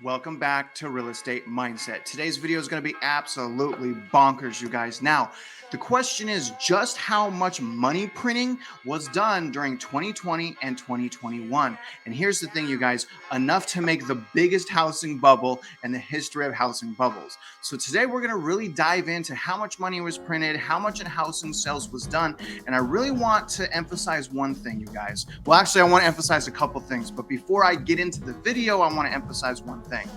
Welcome back to Real Estate Mindset. Today's video is going to be absolutely bonkers, you guys. Now, the question is just how much money printing was done during 2020 and 2021. And here's the thing, you guys, enough to make the biggest housing bubble in the history of housing bubbles. So today we're going to really dive into how much money was printed, how much in housing sales was done. And I really want to emphasize one thing, you guys. Well, actually, I want to emphasize a couple things. But before I get into the video, I want to emphasize one thing.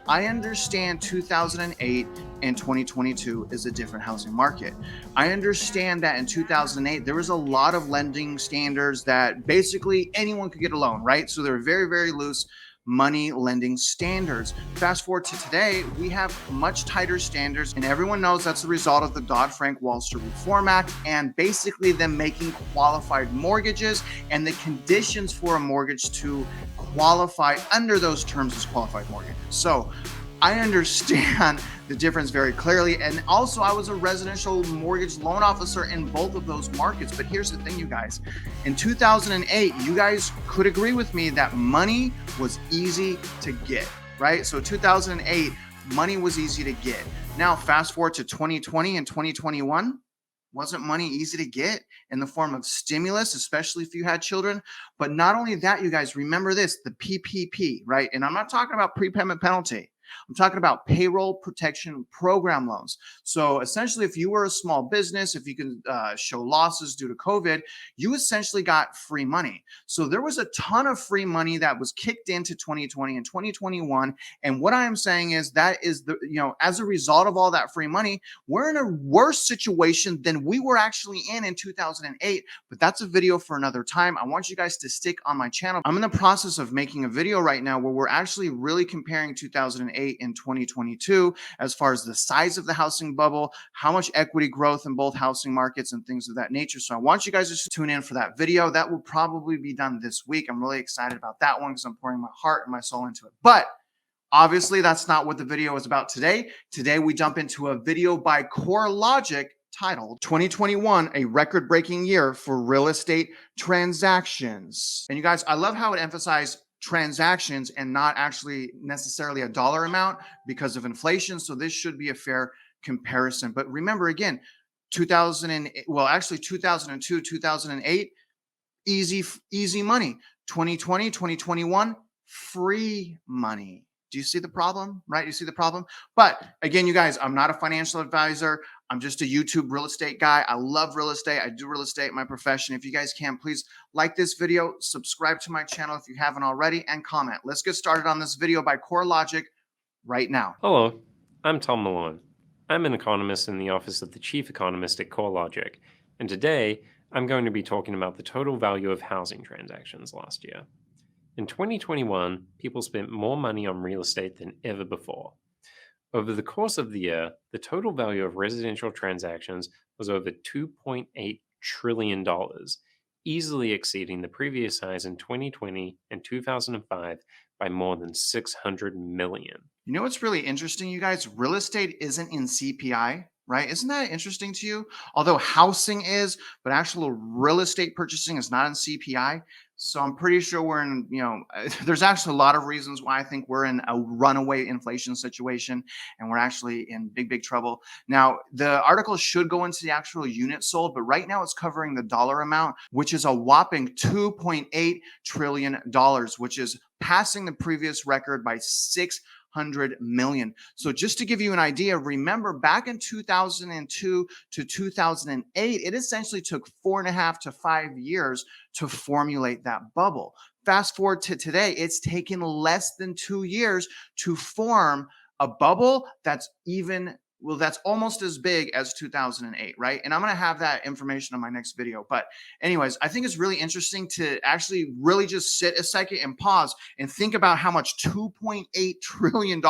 I understand 2008 and 2022 is a different housing market. I understand that in 2008, there was a lot of lending standards that basically anyone could get a loan, right? So they're very, very loose money lending standards. Fast forward to today, we have much tighter standards, and everyone knows that's the result of the Dodd-Frank Wall Street Reform Act and basically them making qualified mortgages and the conditions for a mortgage to qualify under those terms as qualified mortgage. So I understand the difference very clearly. And also, I was a residential mortgage loan officer in both of those markets. But here's the thing, you guys. In 2008, you guys could agree with me that money was easy to get, right? So 2008, money was easy to get. Now, fast forward to 2020 and 2021. Wasn't money easy to get in the form of stimulus, especially if you had children? But not only that, you guys, remember this, the PPP, right? And I'm not talking about prepayment penalty. I'm talking about payroll protection program loans. So essentially, if you were a small business, if you can show losses due to COVID, you essentially got free money. So there was a ton of free money that was kicked into 2020 and 2021. And what I am saying is that is as a result of all that free money, we're in a worse situation than we were actually in 2008. But that's a video for another time. I want you guys to stick on my channel. I'm in the process of making a video right now where we're actually really comparing 2008 in 2022 as far as the size of the housing bubble, how much equity growth in both housing markets and things of that nature. So I want you guys to tune in for that video. That will probably be done this week. I'm really excited about that one because I'm pouring my heart and my soul into it. But obviously, that's not what the video is about today. Today, we jump into a video by CoreLogic titled 2021, a record-breaking year for real estate transactions. And you guys, I love how it emphasized transactions and not actually necessarily a dollar amount because of inflation. So this should be a fair comparison. But remember again, 2002, 2008, easy money. 2020, 2021, free money. Do you see the problem, right? You see the problem? But again, you guys, I'm not a financial advisor. I'm just a YouTube real estate guy. I love real estate. I do real estate, my profession. If you guys can, please like this video, subscribe to my channel if you haven't already, and comment. Let's get started on this video by CoreLogic right now. Hello, I'm Tom Malone. I'm an economist in the office of the chief economist at CoreLogic, and today I'm going to be talking about the total value of housing transactions last year. In 2021, people spent more money on real estate than ever before. Over the course of the year, the total value of residential transactions was over $2.8 trillion, easily exceeding the previous highs in 2020 and 2005 by more than 600 million. You know what's really interesting, you guys? Real estate isn't in CPI, right? Isn't that interesting to you? Although housing is, but actual real estate purchasing is not in CPI. So I'm pretty sure we're in, there's actually a lot of reasons why I think we're in a runaway inflation situation and we're actually in big, big trouble. Now, the article should go into the actual units sold, but right now it's covering the dollar amount, which is a whopping $2.8 trillion, which is passing the previous record by 600 million. So just to give you an idea, remember back in 2002 to 2008, it essentially took 4.5 to 5 years to formulate that bubble. Fast forward to today, it's taken less than 2 years to form a bubble that's almost as big as 2008, right? And I'm going to have that information on my next video. But anyways, I think it's really interesting to actually really just sit a second and pause and think about how much $2.8 trillion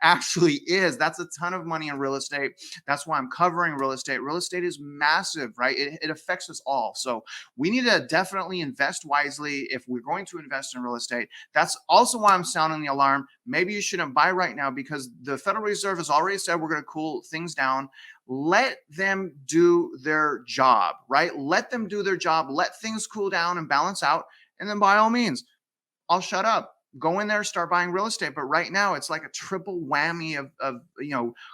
actually is. That's a ton of money in real estate. That's why I'm covering real estate. Real estate is massive, right? It affects us all. So we need to definitely invest wisely if we're going to invest in real estate. That's also why I'm sounding the alarm. Maybe you shouldn't buy right now because the Federal Reserve has already said we're going to cool things down. Let them do their job, right? Let them do their job. Let things cool down and balance out. And then by all means, I'll shut up. go in there, start buying real estate. But right now it's like a triple whammy of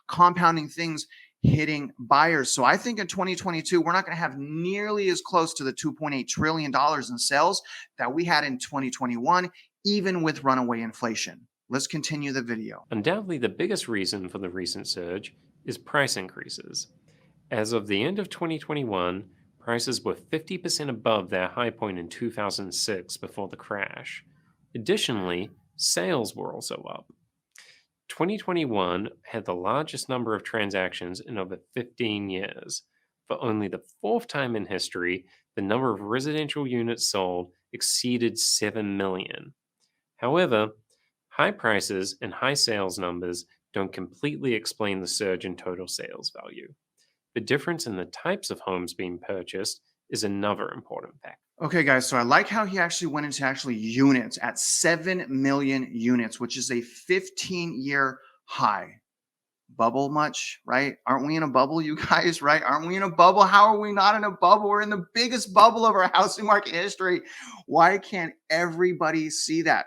compounding things hitting buyers. So I think in 2022, we're not going to have nearly as close to the $2.8 trillion in sales that we had in 2021, even with runaway inflation. Let's continue the video. Undoubtedly, the biggest reason for the recent surge is price increases. As of the end of 2021, prices were 50% above their high point in 2006 before the crash. Additionally, sales were also up. 2021 had the largest number of transactions in over 15 years. For only the fourth time in history, the number of residential units sold exceeded 7 million. However, high prices and high sales numbers don't completely explain the surge in total sales value. The difference in the types of homes being purchased is another important factor. Okay, guys, so I like how he actually went into actually units at 7 million units, which is a 15-year high. Bubble much, right? Aren't we in a bubble, you guys, right? Aren't we in a bubble? How are we not in a bubble? We're in the biggest bubble of our housing market history. Why can't everybody see that?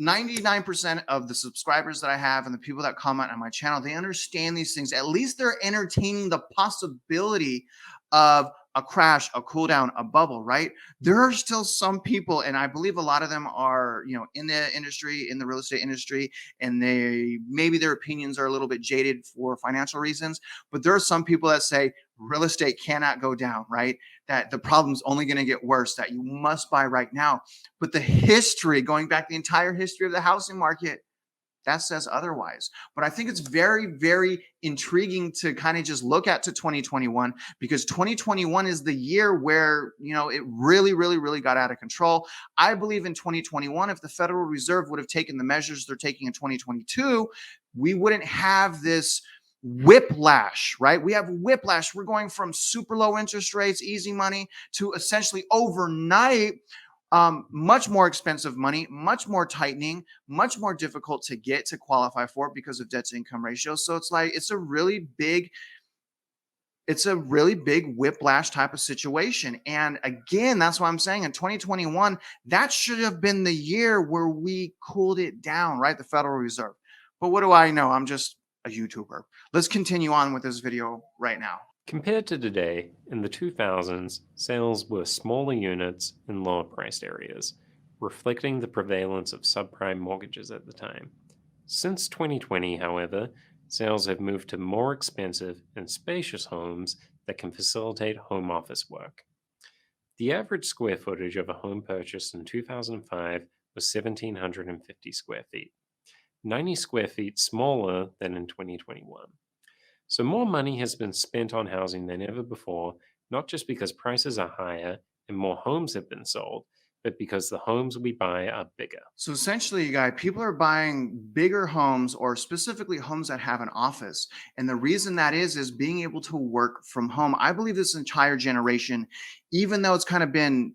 99% of the subscribers that I have and the people that comment on my channel, they understand these things. At least they're entertaining the possibility of a crash, a cool down, a bubble, right? There are still some people, and I believe a lot of them are, in the industry, in the real estate industry, and they maybe their opinions are a little bit jaded for financial reasons, but there are some people that say real estate cannot go down, right? That the problem's only going to get worse, that you must buy right now. But the history, going back the entire history of the housing market, that says otherwise. But I think it's very, very intriguing to kind of just look at to 2021, because 2021 is the year where, it really, really, really got out of control. I believe in 2021, if the Federal Reserve would have taken the measures they're taking in 2022, we wouldn't have this whiplash, right? We have whiplash. We're going from super low interest rates, easy money, to essentially overnight much more expensive money, much more tightening, much more difficult to get to qualify for because of debt to income ratio. So it's a really big whiplash type of situation. And again, that's why I'm saying in 2021, that should have been the year where we cooled it down, right? The Federal Reserve. But what do I know? I'm just a YouTuber. Let's continue on with this video right now. Compared to today, in the 2000s, sales were smaller units in lower priced areas, reflecting the prevalence of subprime mortgages at the time. Since 2020, however, sales have moved to more expensive and spacious homes that can facilitate home office work. The average square footage of a home purchased in 2005 was 1,750 square feet, 90 square feet smaller than in 2021. So more money has been spent on housing than ever before, not just because prices are higher and more homes have been sold, but because the homes we buy are bigger. So essentially, you guys, people are buying bigger homes, or specifically homes that have an office. And the reason that is being able to work from home. I believe this entire generation, even though it's kind of been,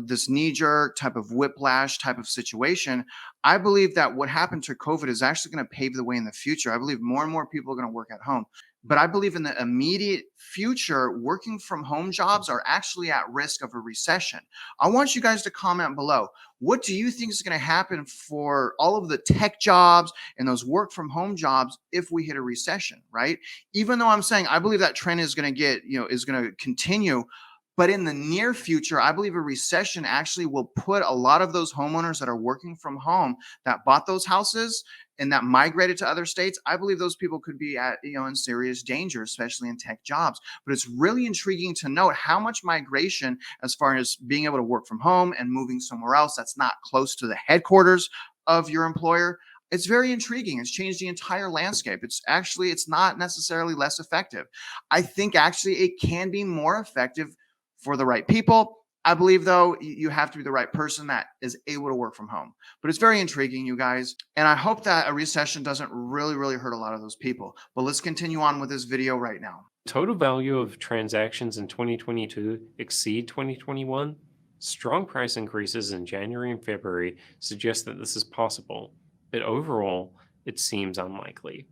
this knee-jerk type of whiplash type of situation, I believe that what happened to COVID is actually going to pave the way in the future. I believe more and more people are going to work at home. But I believe in the immediate future, working from home jobs are actually at risk of a recession. I want you guys to comment below. What do you think is going to happen for all of the tech jobs and those work from home jobs if we hit a recession, right? Even though I'm saying I believe that trend is going to is going to continue. But in the near future, I believe a recession actually will put a lot of those homeowners that are working from home that bought those houses and that migrated to other states. I believe those people could be in serious danger, especially in tech jobs. But it's really intriguing to note how much migration, as far as being able to work from home and moving somewhere else that's not close to the headquarters of your employer. It's very intriguing. It's changed the entire landscape. It's not necessarily less effective. I think actually it can be more effective for the right people. I believe, though, you have to be the right person that is able to work from home. But it's very intriguing, you guys. And I hope that a recession doesn't really, really hurt a lot of those people. But let's continue on with this video right now. Total value of transactions in 2022 exceed 2021. Strong price increases in January and February suggest that this is possible, but overall, it seems unlikely.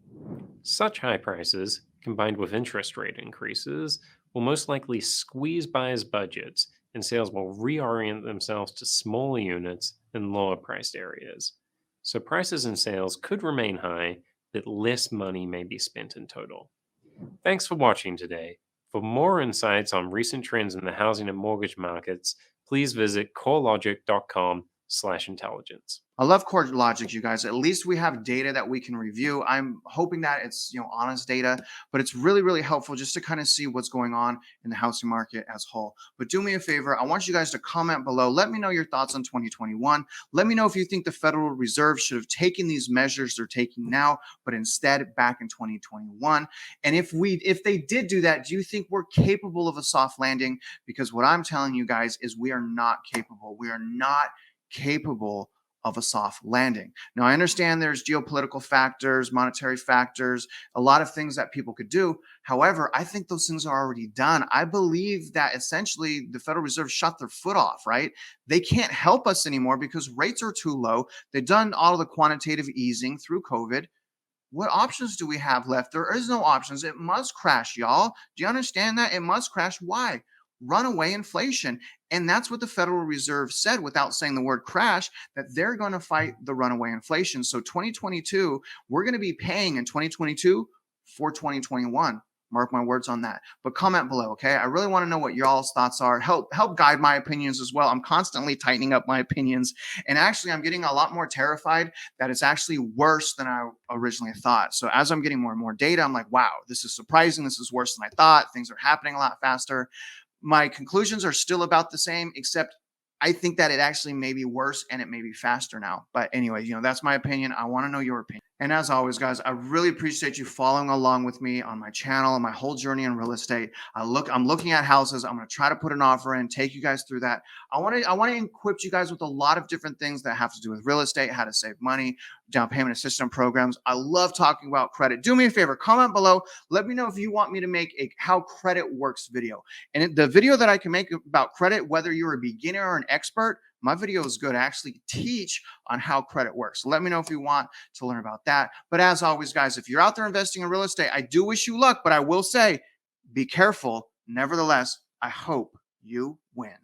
Such high prices, combined with interest rate increases, will most likely squeeze buyers' budgets, and sales will reorient themselves to smaller units in lower priced areas. So prices and sales could remain high, but less money may be spent in total. Thanks for watching today. For more insights on recent trends in the housing and mortgage markets, please visit corelogic.com/intelligence. I love CoreLogic, you guys. At least we have data that we can review. I'm hoping that it's honest data, but it's really, really helpful just to kind of see what's going on in the housing market as a whole. But do me a favor, I want you guys to comment below. Let me know your thoughts on 2021. Let me know if you think the Federal Reserve should have taken these measures they're taking now, but instead back in 2021. And if they did do that, do you think we're capable of a soft landing? Because what I'm telling you guys is we are not capable. We are not capable of a soft landing. Now, I understand there's geopolitical factors, monetary factors, a lot of things that people could do. However, I think those things are already done. I believe that essentially the Federal Reserve shut their foot off, right? They can't help us anymore because rates are too low. They've done all of the quantitative easing through COVID. What options do we have left? There is no options. It must crash, y'all. Do you understand that? It must crash. Why? Runaway inflation. And that's what the Federal Reserve said without saying the word crash, that they're going to fight the runaway inflation. So 2022, we're going to be paying in 2022 for 2021. Mark my words on that. But comment below, okay? I really want to know what y'all's thoughts are. Help guide my opinions as well. I'm constantly tightening up my opinions. And actually, I'm getting a lot more terrified that it's actually worse than I originally thought. So as I'm getting more and more data, I'm like, wow, this is surprising. This is worse than I thought. Things are happening a lot faster. My conclusions are still about the same, except I think that it actually may be worse and it may be faster now. But anyway, that's my opinion. I want to know your opinion. And as always, guys, I really appreciate you following along with me on my channel and my whole journey in real estate. I'm looking at houses. I'm going to try to put an offer in, take you guys through that. I want to equip you guys with a lot of different things that have to do with real estate, how to save money, down payment assistance programs. I love talking about credit. Do me a favor, comment below. Let me know if you want me to make a how credit works video. And the video that I can make about credit, whether you're a beginner or an expert, my video is good. I actually teach on how credit works. So let me know if you want to learn about that. But as always, guys, if you're out there investing in real estate, I do wish you luck, but I will say, be careful. Nevertheless, I hope you win.